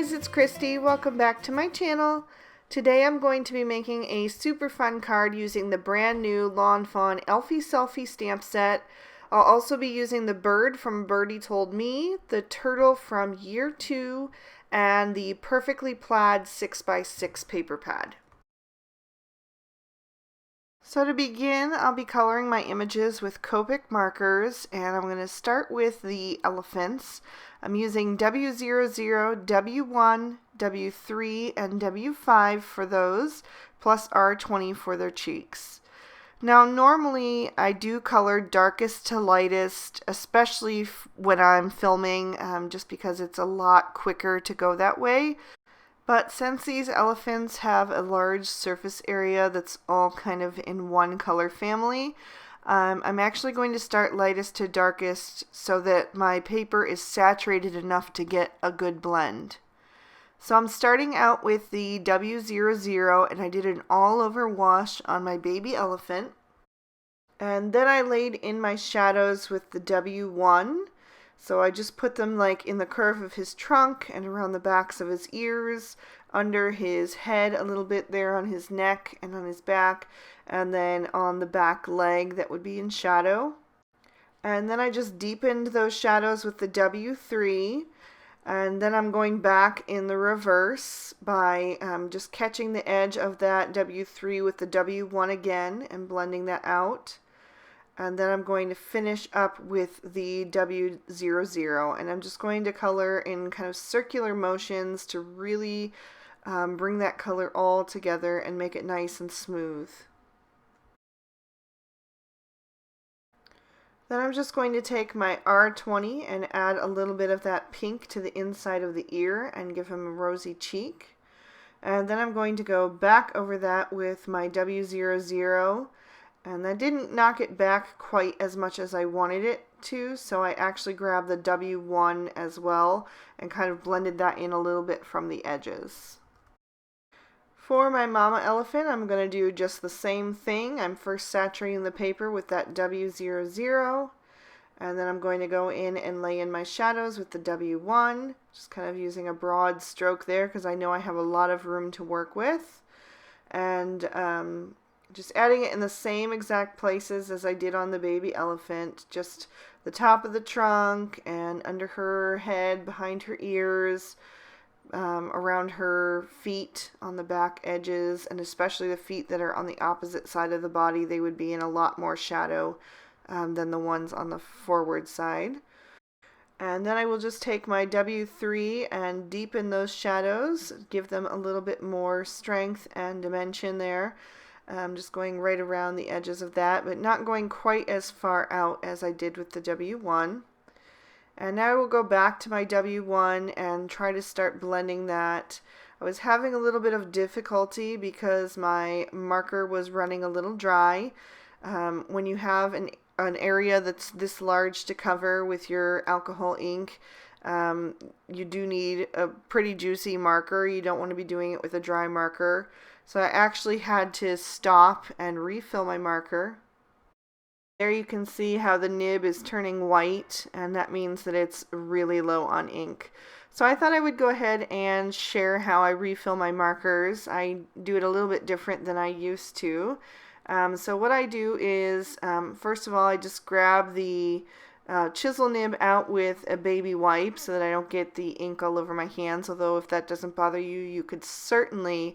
guys, it's Christy. Welcome back to my channel. Today I'm going to be making a super fun card using the brand new Lawn Fawn Elphie Selfie stamp set. I'll also be using the bird from Birdie Told Me, the turtle from Year 2, and the perfectly plaid 6x6 paper pad. So to begin, I'll be coloring my images with Copic markers, and I'm going to start with the elephants. I'm using W00, W1, W3, and W5 for those, plus R20 for their cheeks. Now normally I do color darkest to lightest, especially when I'm filming, just because it's a lot quicker to go that way. But since these elephants have a large surface area that's all kind of in one color family, I'm actually going to start lightest to darkest so that my paper is saturated enough to get a good blend. So I'm starting out with the W00, and I did an all over wash on my baby elephant. And then I laid in my shadows with the W1. So I just put them like in the curve of his trunk and around the backs of his ears, under his head a little bit there on his neck and on his back, and then on the back leg that would be in shadow. And then I just deepened those shadows with the W3, and then I'm going back in the reverse by just catching the edge of that W3 with the W1 again and blending that out. And then I'm going to finish up with the W00, and I'm just going to color in kind of circular motions to really bring that color all together and make it nice and smooth. Then I'm just going to take my R20 and add a little bit of that pink to the inside of the ear and give him a rosy cheek. And then I'm going to go back over that with my W00. And that didn't knock it back quite as much as I wanted it to, so I actually grabbed the W1 as well and kind of blended that in a little bit from the edges. For my mama elephant, I'm going to do just the same thing. I'm first saturating the paper with that W00, and then I'm going to go in and lay in my shadows with the W1, just kind of using a broad stroke there because I know I have a lot of room to work with. And just adding it in the same exact places as I did on the baby elephant, just the top of the trunk and under her head, behind her ears, around her feet on the back edges, and especially the feet that are on the opposite side of the body. They would be in a lot more shadow than the ones on the forward side. And then I will just take my W3 and deepen those shadows, give them a little bit more strength and dimension there. I'm just going right around the edges of that, but not going quite as far out as I did with the W1. And now I will go back to my W1 and try to start blending that. I was having a little bit of difficulty because my marker was running a little dry. When you have an area that's this large to cover with your alcohol ink, you do need a pretty juicy marker. You don't want to be doing it with a dry marker. So I actually had to stop and refill my marker. There you can see how the nib is turning white, and that means that it's really low on ink. So I thought I would go ahead and share how I refill my markers. I do it a little bit different than I used to. So what I do is, first of all, I just grab the chisel nib out with a baby wipe so that I don't get the ink all over my hands, although if that doesn't bother you, you could certainly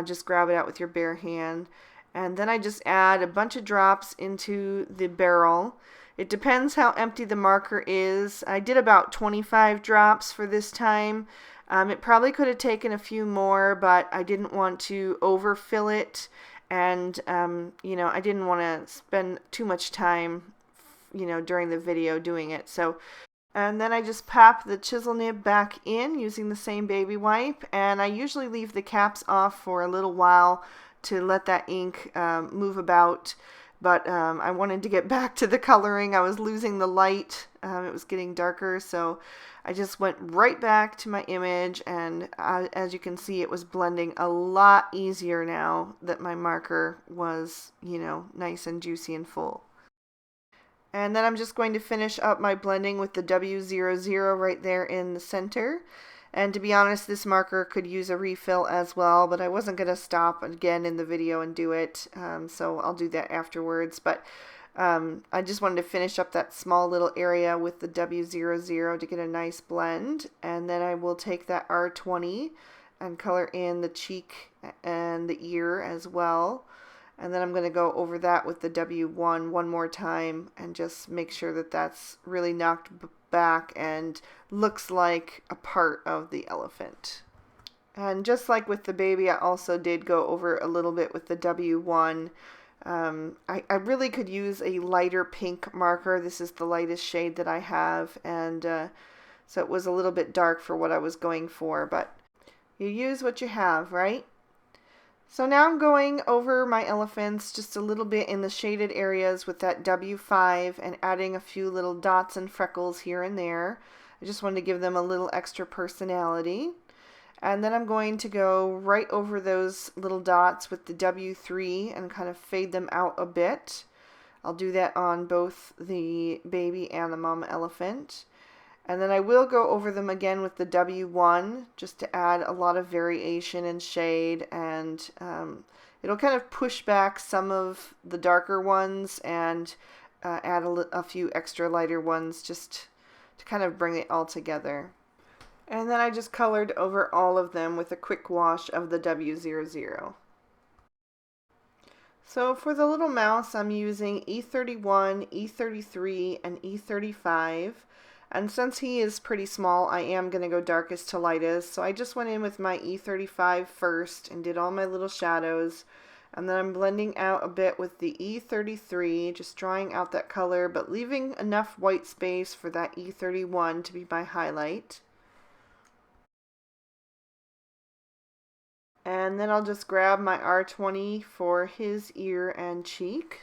just grab it out with your bare hand. And then I just add a bunch of drops into the barrel. It depends how empty the marker is. I did about 25 drops for this time. It probably could have taken a few more, but I didn't want to overfill it, and I didn't want to spend too much time during the video doing it. And then I just pop the chisel nib back in using the same baby wipe, and I usually leave the caps off for a little while to let that ink move about. But I wanted to get back to the coloring. I was losing the light. It was getting darker, so I just went right back to my image, and as you can see, it was blending a lot easier now that my marker was, nice and juicy and full. And then I'm just going to finish up my blending with the W00 right there in the center. And to be honest, this marker could use a refill as well, but I wasn't going to stop again in the video and do it, so I'll do that afterwards. But I just wanted to finish up that small little area with the W00 to get a nice blend. And then I will take that R20 and color in the cheek and the ear as well. And then I'm going to go over that with the W1 one more time and just make sure that that's really knocked back and looks like a part of the elephant. And just like with the baby, I also did go over a little bit with the W1. I really could use a lighter pink marker. This is the lightest shade that I have, and so it was a little bit dark for what I was going for, but you use what you have, right? So now I'm going over my elephants just a little bit in the shaded areas with that W5 and adding a few little dots and freckles here and there. I just wanted to give them a little extra personality. And then I'm going to go right over those little dots with the W3 and kind of fade them out a bit. I'll do that on both the baby and the mama elephant. And then I will go over them again with the W1 just to add a lot of variation and shade, and it'll kind of push back some of the darker ones and add a few extra lighter ones just to kind of bring it all together. And then I just colored over all of them with a quick wash of the W00. So for the little mouse, I'm using E31, E33, and E35. And since he is pretty small, I am going to go darkest to lightest. So I just went in with my E35 first and did all my little shadows. And then I'm blending out a bit with the E33, just drawing out that color, but leaving enough white space for that E31 to be my highlight. And then I'll just grab my R20 for his ear and cheek.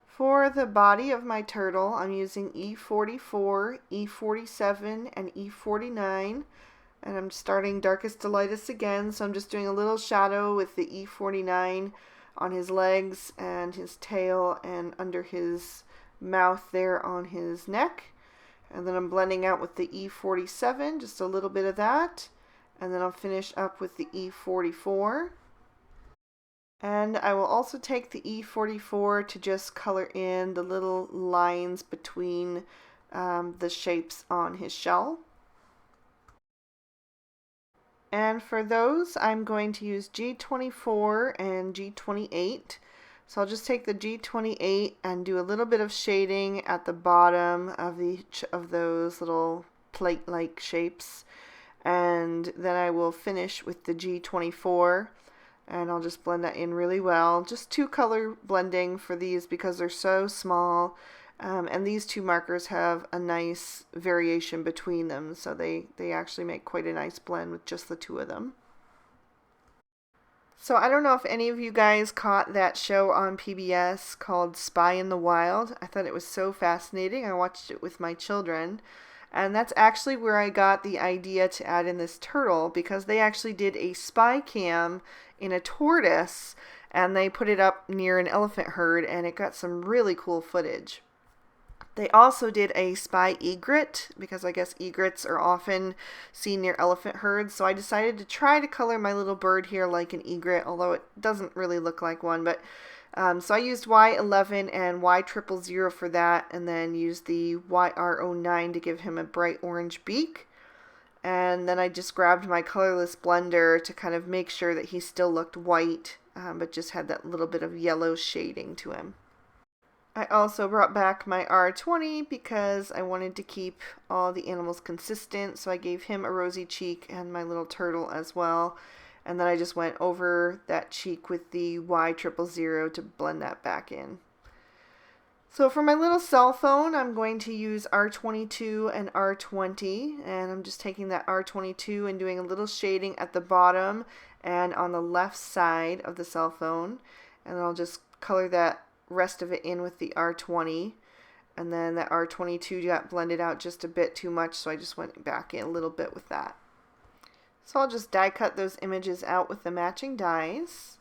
For the body of my turtle, I'm using E44, E47, and E49. And I'm starting darkest to lightest again, so I'm just doing a little shadow with the E49 on his legs and his tail and under his mouth there on his neck. And then I'm blending out with the E47, just a little bit of that. And then I'll finish up with the E44. And I will also take the E44 to just color in the little lines between the shapes on his shell. And for those, I'm going to use G24 and G28. So I'll just take the G28 and do a little bit of shading at the bottom of each of those little plate-like shapes. And then I will finish with the G24. And I'll just blend that in really well. Just two color blending for these because they're so small. And these two markers have a nice variation between them. So they actually make quite a nice blend with just the two of them. So I don't know if any of you guys caught that show on PBS called Spy in the Wild. I thought it was so fascinating. I watched it with my children. And that's actually where I got the idea to add in this turtle, because they actually did a spy cam in a tortoise and they put it up near an elephant herd and it got some really cool footage. They also did a spy egret, because I guess egrets are often seen near elephant herds, so I decided to try to color my little bird here like an egret, although it doesn't really look like one. But so I used Y11 and Y000 for that, and then used the YR09 to give him a bright orange beak. And then I just grabbed my colorless blender to kind of make sure that he still looked white, but just had that little bit of yellow shading to him. I also brought back my R20 because I wanted to keep all the animals consistent, so I gave him a rosy cheek and my little turtle as well. And then I just went over that cheek with the Y000 to blend that back in. So for my little cell phone, I'm going to use R22 and R20, and I'm just taking that R22 and doing a little shading at the bottom and on the left side of the cell phone, and I'll just color that rest of it in with the R20, and then that R22 got blended out just a bit too much, so I just went back in a little bit with that. So I'll just die cut those images out with the matching dies.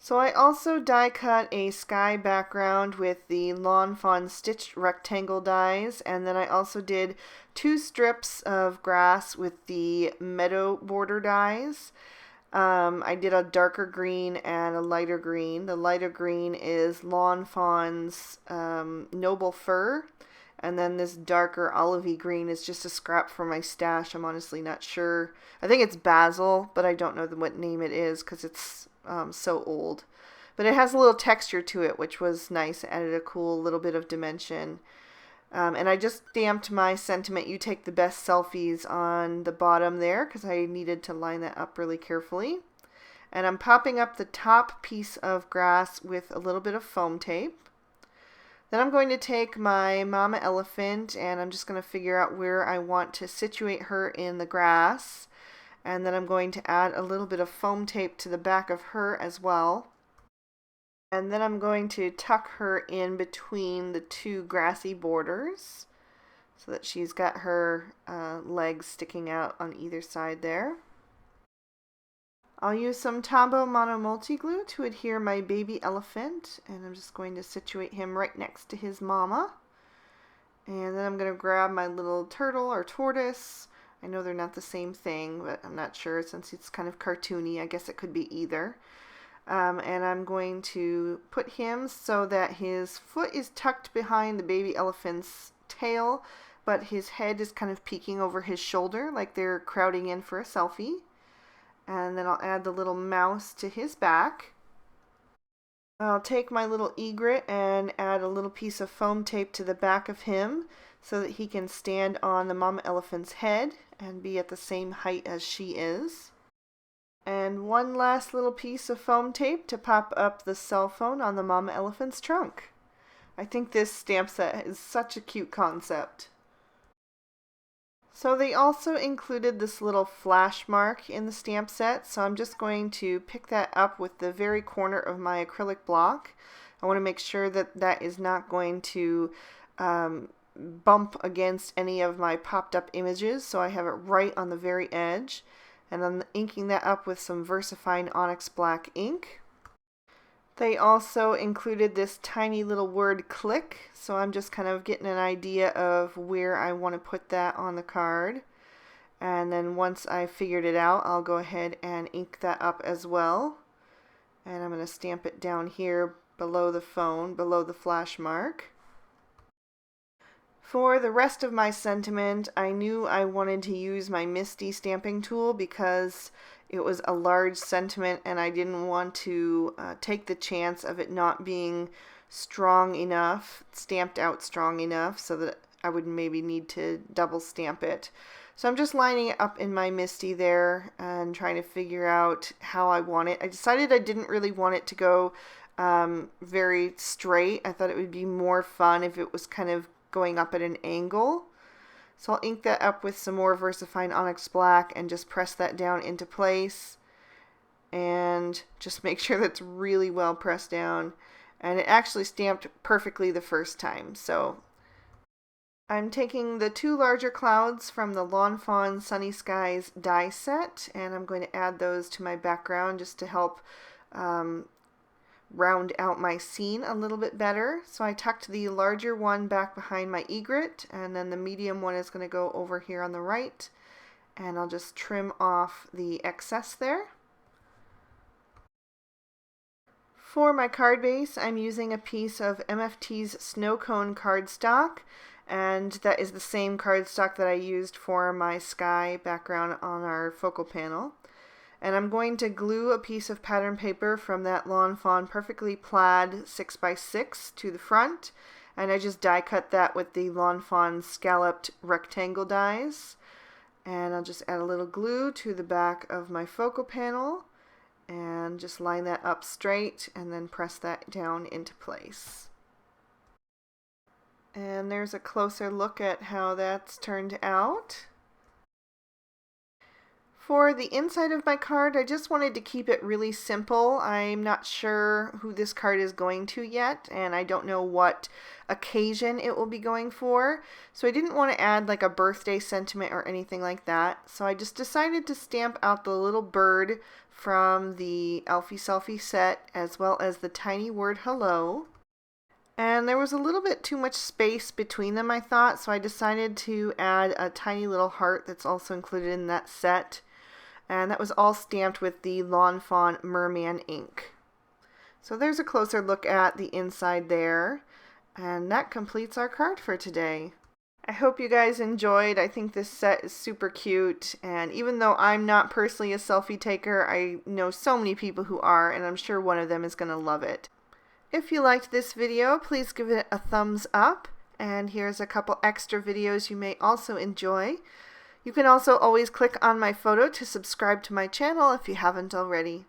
So I also die cut a sky background with the Lawn Fawn stitched rectangle dies, and then I also did 2 strips of grass with the meadow border dies. I did a darker green and a lighter green. The lighter green is Lawn Fawn's Noble Fur, and then this darker olivey green is just a scrap from my stash. I'm honestly not sure. I think it's basil, but I don't know what name it is because it's so old. But it has a little texture to it, which was nice. It added a cool little bit of dimension. And I just stamped my sentiment, "You take the best selfies," on the bottom there because I needed to line that up really carefully. And I'm popping up the top piece of grass with a little bit of foam tape. Then I'm going to take my mama elephant and I'm just going to figure out where I want to situate her in the grass. And then I'm going to add a little bit of foam tape to the back of her as well. And then I'm going to tuck her in between the 2 grassy borders so that she's got her legs sticking out on either side there. I'll use some Tombow Mono Multi Glue to adhere my baby elephant, and I'm just going to situate him right next to his mama. And then I'm going to grab my little turtle or tortoise. I know they're not the same thing, but I'm not sure since it's kind of cartoony. I guess it could be either. And I'm going to put him so that his foot is tucked behind the baby elephant's tail, but his head is kind of peeking over his shoulder like they're crowding in for a selfie. And then I'll add the little mouse to his back. I'll take my little egret and add a little piece of foam tape to the back of him so that he can stand on the mama elephant's head and be at the same height as she is. And one last little piece of foam tape to pop up the cell phone on the mama elephant's trunk. I think this stamp set is such a cute concept. So they also included this little flash mark in the stamp set, so I'm just going to pick that up with the very corner of my acrylic block. I want to make sure that that is not going to bump against any of my popped up images, so I have it right on the very edge. And I'm inking that up with some VersaFine Onyx Black ink. They also included this tiny little word "click," so I'm just kind of getting an idea of where I want to put that on the card. And then once I figured it out, I'll go ahead and ink that up as well. And I'm going to stamp it down here below the phone, below the flash mark. For the rest of my sentiment, I knew I wanted to use my Misty stamping tool because it was a large sentiment and I didn't want to take the chance of it not being strong enough, stamped out strong enough, so that I would maybe need to double stamp it. So I'm just lining it up in my Misty there and trying to figure out how I want it. I decided I didn't really want it to go very straight. I thought it would be more fun if it was kind of going up at an angle. So I'll ink that up with some more VersaFine Onyx Black and just press that down into place and just make sure that's really well pressed down. And it actually stamped perfectly the first time. So I'm taking the 2 larger clouds from the Lawn Fawn Sunny Skies die set and I'm going to add those to my background just to help round out my scene a little bit better. So I tucked the larger one back behind my egret, and then the medium one is going to go over here on the right, and I'll just trim off the excess there. For my card base, I'm using a piece of MFT's Snow Cone cardstock, and that is the same cardstock that I used for my sky background on our focal panel. And I'm going to glue a piece of pattern paper from that Lawn Fawn Perfectly Plaid 6x6 to the front, and I just die cut that with the Lawn Fawn scalloped rectangle dies. And I'll just add a little glue to the back of my focal panel and just line that up straight and then press that down into place. And there's a closer look at how that's turned out. For the inside of my card, I just wanted to keep it really simple. I'm not sure who this card is going to yet, and I don't know what occasion it will be going for. So I didn't want to add like a birthday sentiment or anything like that. So I just decided to stamp out the little bird from the Elphie Selfie set, as well as the tiny word hello. And there was a little bit too much space between them, I thought, so I decided to add a tiny little heart that's also included in that set. And that was all stamped with the Lawn Fawn Merman ink. So there's a closer look at the inside there. And that completes our card for today. I hope you guys enjoyed. I think this set is super cute. And even though I'm not personally a selfie taker, I know so many people who are, and I'm sure one of them is going to love it. If you liked this video, please give it a thumbs up. And here's a couple extra videos you may also enjoy. You can also always click on my photo to subscribe to my channel if you haven't already.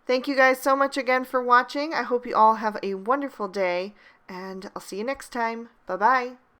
Thank you guys so much again for watching. I hope you all have a wonderful day, and I'll see you next time. Bye-bye.